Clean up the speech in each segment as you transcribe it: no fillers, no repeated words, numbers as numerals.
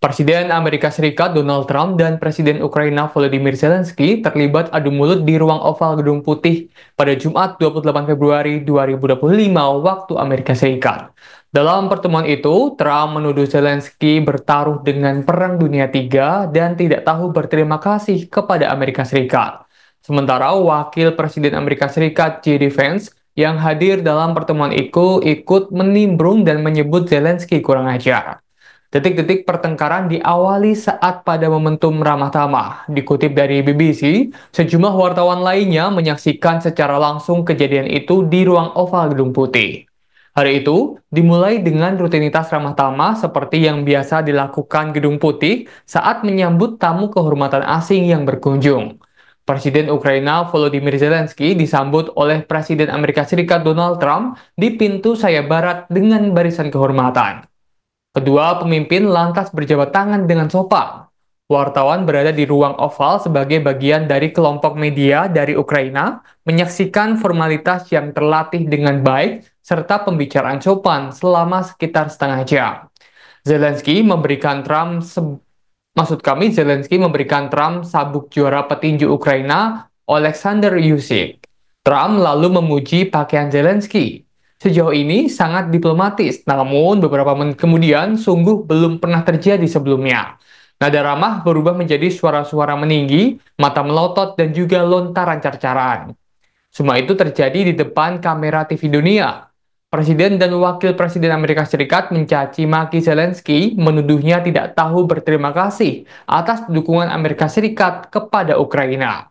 Presiden Amerika Serikat Donald Trump dan Presiden Ukraina Volodymyr Zelensky terlibat adu mulut di ruang oval Gedung Putih pada Jumat 28 Februari 2025 waktu Amerika Serikat. Dalam pertemuan itu, Trump menuduh Zelensky bertaruh dengan Perang Dunia III dan tidak tahu berterima kasih kepada Amerika Serikat. Sementara Wakil Presiden Amerika Serikat J.D. Vance yang hadir dalam pertemuan itu ikut menimbrung dan menyebut Zelensky kurang ajar. Detik-detik pertengkaran diawali saat pada momentum ramah tamah. Dikutip dari BBC, sejumlah wartawan lainnya menyaksikan secara langsung kejadian itu di ruang oval Gedung Putih. Hari itu dimulai dengan rutinitas ramah tamah seperti yang biasa dilakukan Gedung Putih saat menyambut tamu kehormatan asing yang berkunjung. Presiden Ukraina Volodymyr Zelensky disambut oleh Presiden Amerika Serikat Donald Trump di pintu sayap barat dengan barisan kehormatan. Kedua pemimpin lantas berjabat tangan dengan sopan. Wartawan berada di ruang oval sebagai bagian dari kelompok media dari Ukraina menyaksikan formalitas yang terlatih dengan baik serta pembicaraan sopan selama sekitar setengah jam. Zelensky memberikan Trump sabuk juara petinju Ukraina Alexander Usyk. Trump lalu memuji pakaian Zelensky. Sejauh ini sangat diplomatis, namun beberapa menit kemudian sungguh belum pernah terjadi sebelumnya. Nada ramah berubah menjadi suara-suara meninggi, mata melotot, dan juga lontaran carcaran. Semua itu terjadi di depan kamera TV dunia. Presiden dan Wakil Presiden Amerika Serikat mencaci maki Zelensky, menuduhnya tidak tahu berterima kasih atas dukungan Amerika Serikat kepada Ukraina.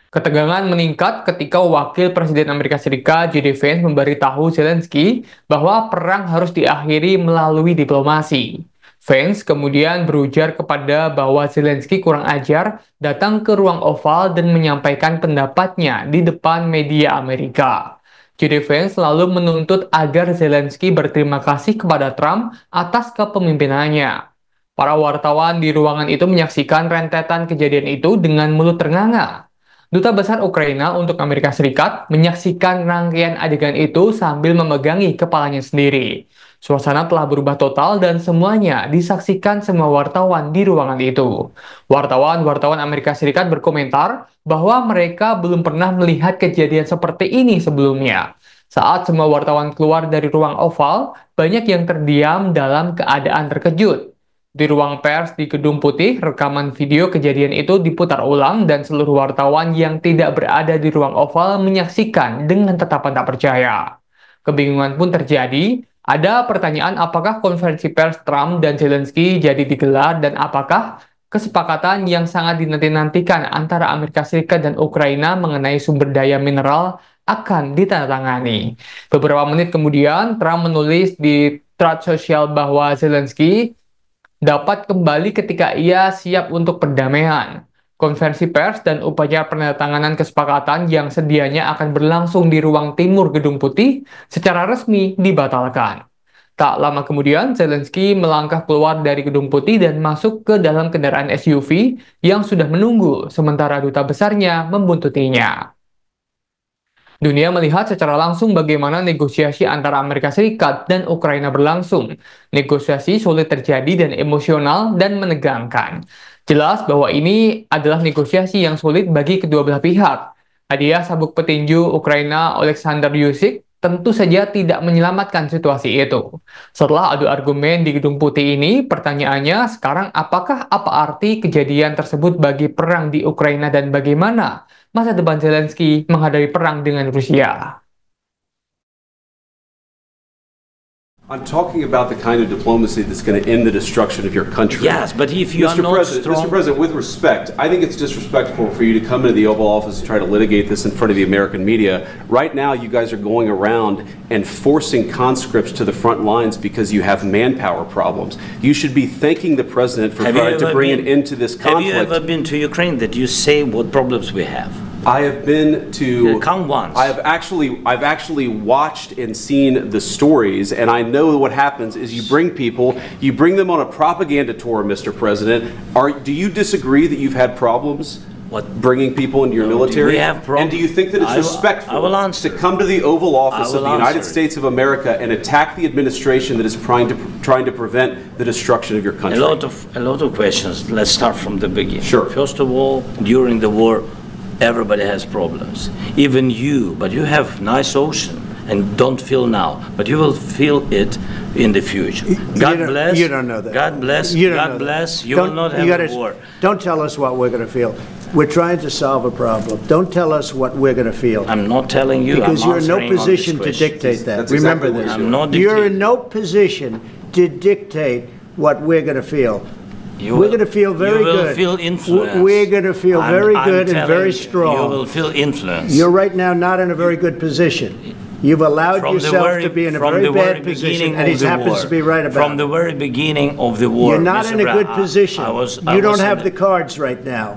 Ketegangan meningkat ketika Wakil Presiden Amerika Serikat J.D. Vance memberitahu Zelensky bahwa perang harus diakhiri melalui diplomasi. Vance kemudian berujar kepada bahwa Zelensky kurang ajar datang ke ruang oval dan menyampaikan pendapatnya di depan media Amerika. J.D. Vance lalu menuntut agar Zelensky berterima kasih kepada Trump atas kepemimpinannya. Para wartawan di ruangan itu menyaksikan rentetan kejadian itu dengan mulut ternganga. Duta Besar Ukraina untuk Amerika Serikat menyaksikan rangkaian adegan itu sambil memegangi kepalanya sendiri. Suasana telah berubah total dan semuanya disaksikan semua wartawan di ruangan itu. Wartawan Amerika Serikat berkomentar bahwa mereka belum pernah melihat kejadian seperti ini sebelumnya. Saat semua wartawan keluar dari ruang oval, banyak yang terdiam dalam keadaan terkejut. Di ruang pers di Gedung Putih, rekaman video kejadian itu diputar ulang dan seluruh wartawan yang tidak berada di ruang oval menyaksikan dengan tatapan tak percaya. Kebingungan pun terjadi. Ada pertanyaan apakah konferensi pers Trump dan Zelensky jadi digelar dan apakah kesepakatan yang sangat dinanti-nantikan antara Amerika Serikat dan Ukraina mengenai sumber daya mineral akan ditandatangani. Beberapa menit kemudian, Trump menulis di thread sosial bahwa Zelensky dapat kembali ketika ia siap untuk perdamaian. Konferensi pers dan upacara penandatanganan kesepakatan yang sedianya akan berlangsung di ruang timur Gedung Putih secara resmi dibatalkan. Tak lama kemudian, Zelensky melangkah keluar dari Gedung Putih dan masuk ke dalam kendaraan SUV yang sudah menunggu, sementara duta besarnya membuntutinya. Dunia melihat secara langsung bagaimana negosiasi antara Amerika Serikat dan Ukraina berlangsung. Negosiasi sulit terjadi dan emosional dan menegangkan. Jelas bahwa ini adalah negosiasi yang sulit bagi kedua belah pihak. Hadiah sabuk petinju Ukraina Alexander Usyk tentu saja tidak menyelamatkan situasi itu. Setelah adu argumen di Gedung Putih ini, pertanyaannya sekarang apakah apa arti kejadian tersebut bagi perang di Ukraina dan bagaimana masa depan Zelensky menghadapi perang dengan Rusia? I'm talking about the kind of diplomacy that's going to end the destruction of your country. Yes, but if you are not strong... Mr. President, with respect, I think it's disrespectful for you to come into the Oval Office and try to litigate this in front of the American media. Right now, you guys are going around and forcing conscripts to the front lines because you have manpower problems. You should be thanking the President for trying to bring an end to this conflict. Have you ever been to Ukraine that you say what problems we have? I have been to. Come once. I've actually watched and seen the stories, and I know what happens is you bring them on a propaganda tour, Mr. President. Do you disagree that you've had problems? Bringing people into your military? We have problems. And do you think that it's respectful to come to the Oval Office of the United States of America and attack the administration that is trying trying to prevent the destruction of your country? A lot of questions. Let's start from the beginning. Sure. First of all, during the war, everybody has problems. Even you, but you have nice ocean and don't feel now, but you will feel it in the future. God bless. You don't know that. God bless. God bless. You will not have a war. Don't tell us what we're going to feel. We're trying to solve a problem. Don't tell us what we're going to feel. I'm not telling you. Because I'm you're in no answering on position this to question. dictate that. That's Remember exactly what this. I'm not You're dictating. in no position to dictate what we're going to feel. We're going to feel very good. You will feel influence. We're going to feel very good and very strong. You will feel influence. You're right now not in a very good position. You've allowed yourself to be in a very bad position, and he happens to be right about it. From the very beginning of the war. You're not in a good position. You don't have the the cards right now.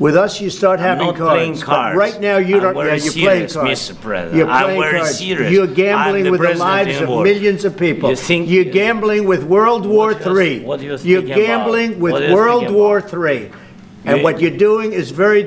With us, you start having not cards. playing cards. But right now, you don't. I'm very You're playing serious, cards. Mr. President. You're I'm playing very cards. serious. You're I'm gambling the with the president lives in of war. millions of people. You think- You're gambling with World War III. what are you You're thinking about? gambling with What are you World thinking War about? III. And You- what you're doing is very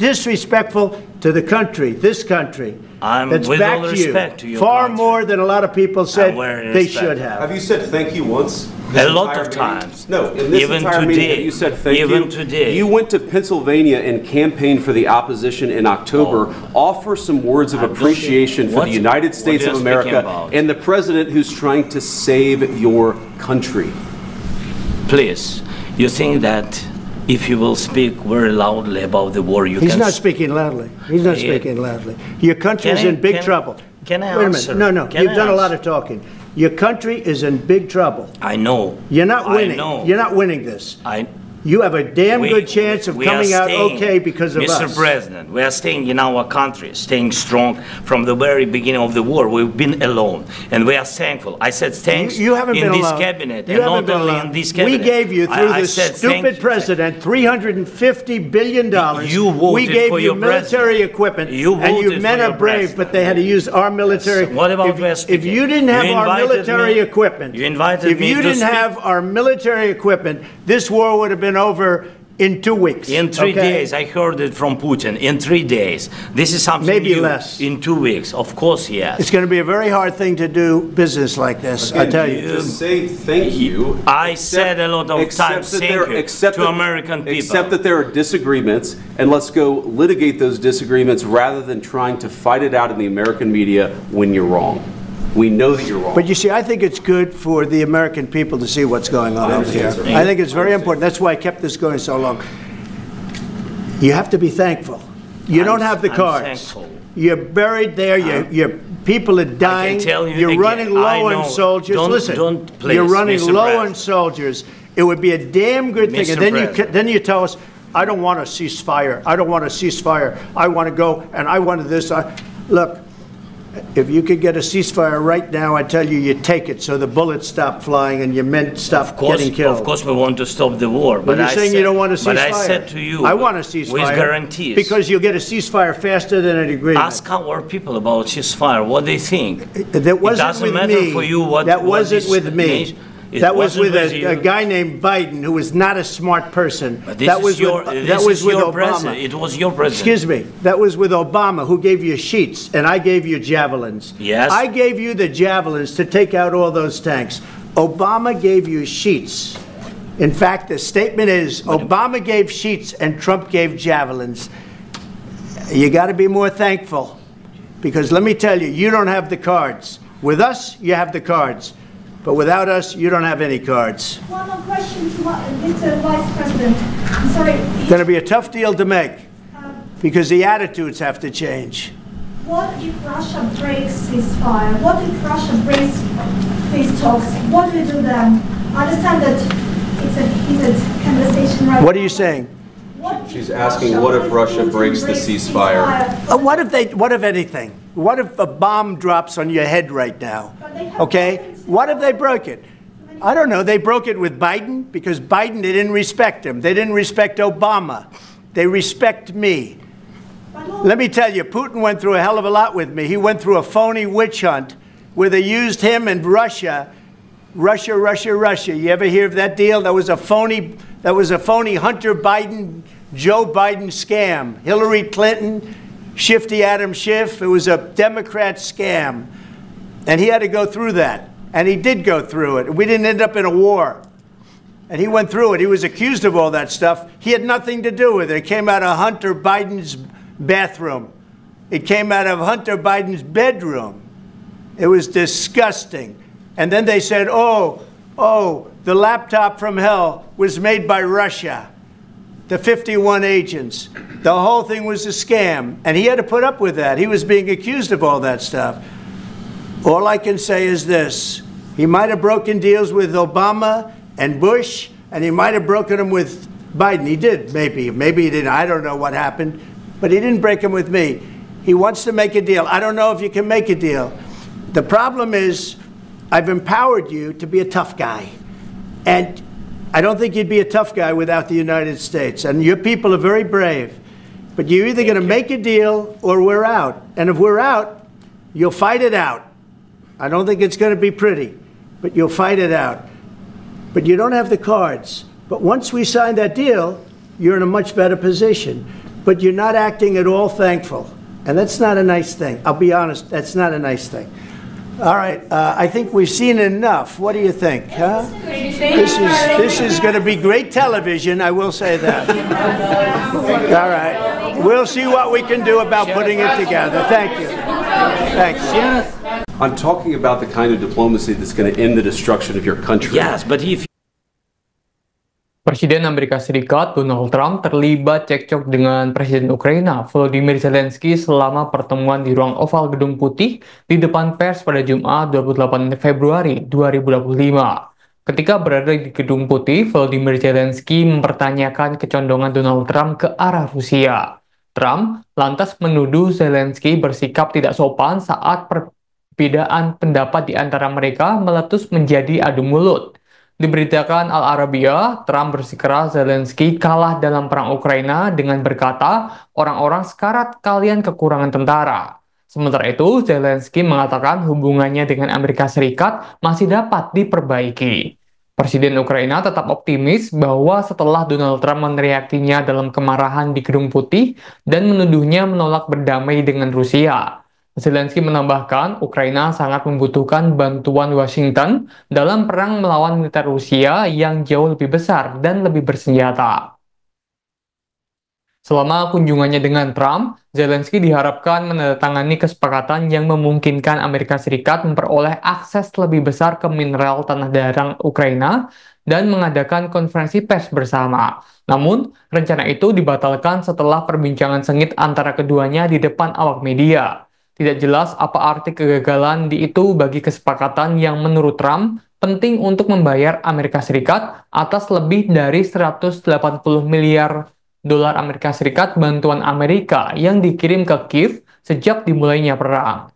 disrespectful to the country, this country. I'm that's with back all to you. respect to your Far country. more than a lot of people said very they respect. should have. Have you said thank you once? A lot entire of meeting? times. No, in this Even entire meeting, today. have you said thank you? Even today. You went to Pennsylvania and campaigned for the opposition in October. Offer some words of appreciation for What- the United what States are of you America speaking about? and the president who's trying to save your country. Please, you think that if you will speak very loudly about the war, you He's can... not speaking loudly. He's not speaking loudly. Your country Can is I- in big can- trouble. can I Wait a answer? minute. No, Can you've I done a lot answer? of talking. Your country is in big trouble. I know. You're not winning. I know. You're not winning this. I, You have a damn we- good chance of we are coming out staying, okay because of Mr. us. President, we are staying in our country, staying strong from the very beginning of the war. We've been alone, and we are thankful. I said thanks You haven't in been this alone. cabinet, You and haven't not been only alone. in this cabinet. We gave you, through I this said thank stupid you. president, $350 billion. You voted we gave for you your military president. equipment, You and you voted men for are your brave, president. but they had to use our military. Yes. What about if, we are if speaking? you didn't have You our invited military me- equipment, you invited if me you to didn't speak. have our military equipment, this war would have been over in 2 weeks. In 3 okay? days, I heard it from Putin. In 3 days, this is something Maybe new. less. In 2 weeks, of course, yes. It's going to be a very hard thing to do business like this, I tell you. Just say thank you. I said a lot of Except times that thank there- you except to that- American people. Except that there are disagreements, and let's go litigate those disagreements rather than trying to fight it out in the American media when you're wrong. We know that you're wrong. But you see, I think it's good for the American people to see what's going on over here. understand, sir. I think it's very important. That's why I kept this going so long. You have to be thankful. You don't have the I'm cards. thankful. You're buried there. Your people are dying. tell you You're again, running I low know. on soldiers. Don't- Listen, don't, please, you're running Mr. low President. on soldiers. It would be a damn good thing. Mr. And then President. then you tell us, I don't want a ceasefire. I don't want a ceasefire. I want to go and I wanted this. Look. If you could get a ceasefire right now, I tell you, you take it so the bullets stop flying and your men stop getting killed. Of course, we want to stop the war. But you're saying you don't want a ceasefire. But I said to you, I want a ceasefire. with guarantees. Because you'll get a ceasefire faster than an agreement. Ask our people about ceasefire, what they think. That wasn't it doesn't with matter me. for you what. That what wasn't this with me. nation- it That was wasn't with you. a guy named Biden, who was not a smart person. But this That is was your, with, this that was is with your Obama. president. It was your president. Excuse me. That was with Obama, who gave you sheets, and I gave you javelins. Yes. I gave you the javelins to take out all those tanks. Obama gave you sheets. In fact, the statement is Obama gave sheets and Trump gave javelins. You got to be more thankful, because let me tell you, you don't have the cards. With us, you have the cards. But without us, you don't have any cards. One more question to Mr. Vice President. I'm sorry. It's going to be a tough deal to make, because the attitudes have to change. What if Russia breaks ceasefire? What if Russia breaks peace talks? What do we do then? I understand that it's a heated conversation right now. What are you saying? What if She's asking, what if Russia Putin breaks the ceasefire? What if anything? What if a bomb drops on your head right now? But they have Okay? weapons. What if they broke it? I don't know. They broke it with Biden because Biden, they didn't respect him. They didn't respect Obama. They respect me. Let me tell you, Putin went through a hell of a lot with me. He went through a phony witch hunt where they used him and Russia. Russia. You ever hear of that deal? That was a phony Hunter Biden, Joe Biden scam. Hillary Clinton, Shifty Adam Schiff. It was a Democrat scam. And he had to go through that. And he did go through it. We didn't end up in a war. And he went through it. He was accused of all that stuff. He had nothing to do with it. It came out of Hunter Biden's bathroom. It came out of Hunter Biden's bedroom. It was disgusting. And then they said, oh, the laptop from hell was made by Russia. The 51 agents. The whole thing was a scam. And he had to put up with that. He was being accused of all that stuff. All I can say is this. He might have broken deals with Obama and Bush, and he might have broken them with Biden. He did, maybe. Maybe he didn't. I don't know what happened. But he didn't break them with me. He wants to make a deal. I don't know if you can make a deal. The problem is, I've empowered you to be a tough guy. And I don't think you'd be a tough guy without the United States. And your people are very brave. But you're either going to make a deal or we're out. And if we're out, you'll fight it out. I don't think it's going to be pretty, but you'll fight it out. But you don't have the cards. But once we sign that deal, you're in a much better position. But you're not acting at all thankful. And that's not a nice thing. I'll be honest, that's not a nice thing. All right, I think we've seen enough. What do you think? Huh? This is going to be great television, I will say that. All right. We'll see what we can do about putting it together. Thank you. Thank you. I'm talking about the kind of diplomacy that's going to end the destruction of your country. Yes, but if Presiden Amerika Serikat Donald Trump terlibat cekcok dengan Presiden Ukraina Volodymyr Zelensky selama pertemuan di ruang oval Gedung Putih di depan pers pada Jumat 28 Februari 2025. Ketika berada di Gedung Putih, Volodymyr Zelensky mempertanyakan kecondongan Donald Trump ke arah Rusia. Trump lantas menuduh Zelensky bersikap tidak sopan saat perbedaan pendapat di antara mereka meletus menjadi adu mulut. Diberitakan Al Arabiya, Trump bersikeras Zelensky kalah dalam perang Ukraina dengan berkata, orang-orang sekarat kalian kekurangan tentara. Sementara itu, Zelensky mengatakan hubungannya dengan Amerika Serikat masih dapat diperbaiki. Presiden Ukraina tetap optimis bahwa setelah Donald Trump meneriakinya dalam kemarahan di Gedung Putih dan menuduhnya menolak berdamai dengan Rusia, Zelensky menambahkan Ukraina sangat membutuhkan bantuan Washington dalam perang melawan militer Rusia yang jauh lebih besar dan lebih bersenjata. Selama kunjungannya dengan Trump, Zelensky diharapkan menandatangani kesepakatan yang memungkinkan Amerika Serikat memperoleh akses lebih besar ke mineral tanah daerah Ukraina dan mengadakan konferensi pers bersama. Namun, rencana itu dibatalkan setelah perbincangan sengit antara keduanya di depan awak media. Tidak jelas apa arti kegagalan itu bagi kesepakatan yang menurut Trump penting untuk membayar Amerika Serikat atas lebih dari 180 miliar dolar Amerika Serikat bantuan Amerika yang dikirim ke Kiev sejak dimulainya perang.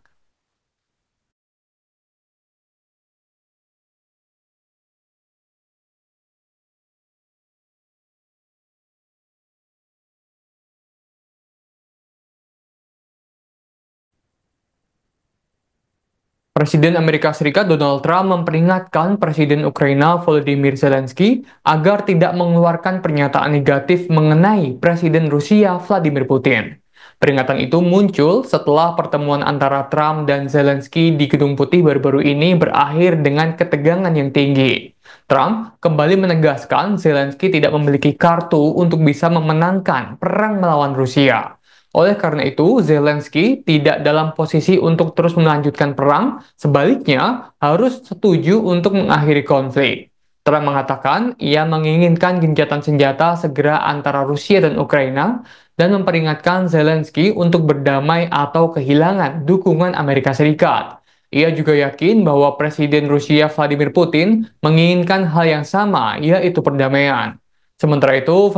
Presiden Amerika Serikat Donald Trump memperingatkan Presiden Ukraina Volodymyr Zelensky agar tidak mengeluarkan pernyataan negatif mengenai Presiden Rusia Vladimir Putin. Peringatan itu muncul setelah pertemuan antara Trump dan Zelensky di Gedung Putih baru-baru ini berakhir dengan ketegangan yang tinggi. Trump kembali menegaskan Zelensky tidak memiliki kartu untuk bisa memenangkan perang melawan Rusia. Oleh karena itu, Zelensky tidak dalam posisi untuk terus melanjutkan perang, sebaliknya harus setuju untuk mengakhiri konflik. Trump mengatakan ia menginginkan gencatan senjata segera antara Rusia dan Ukraina dan memperingatkan Zelensky untuk berdamai atau kehilangan dukungan Amerika Serikat. Ia juga yakin bahwa Presiden Rusia Vladimir Putin menginginkan hal yang sama, yaitu perdamaian. Sementara itu,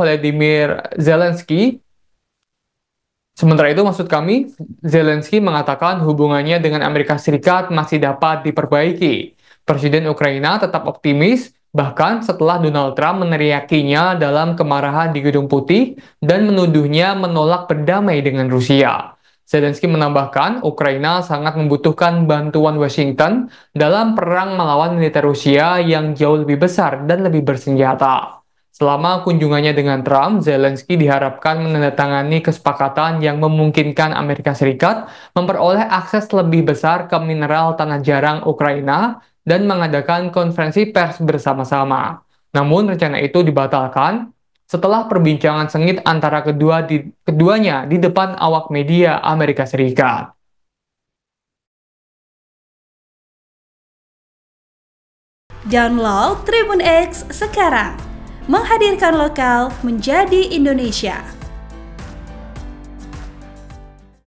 Zelensky mengatakan hubungannya dengan Amerika Serikat masih dapat diperbaiki. Presiden Ukraina tetap optimis, bahkan setelah Donald Trump meneriakinya dalam kemarahan di Gedung Putih dan menuduhnya menolak berdamai dengan Rusia. Zelensky menambahkan Ukraina sangat membutuhkan bantuan Washington dalam perang melawan militer Rusia yang jauh lebih besar dan lebih bersenjata. Selama kunjungannya dengan Trump, Zelensky diharapkan menandatangani kesepakatan yang memungkinkan Amerika Serikat memperoleh akses lebih besar ke mineral tanah jarang Ukraina dan mengadakan konferensi pers bersama-sama. Namun rencana itu dibatalkan setelah perbincangan sengit antara keduanya di depan awak media Amerika Serikat. Download Tribun X sekarang, menghadirkan lokal menjadi Indonesia.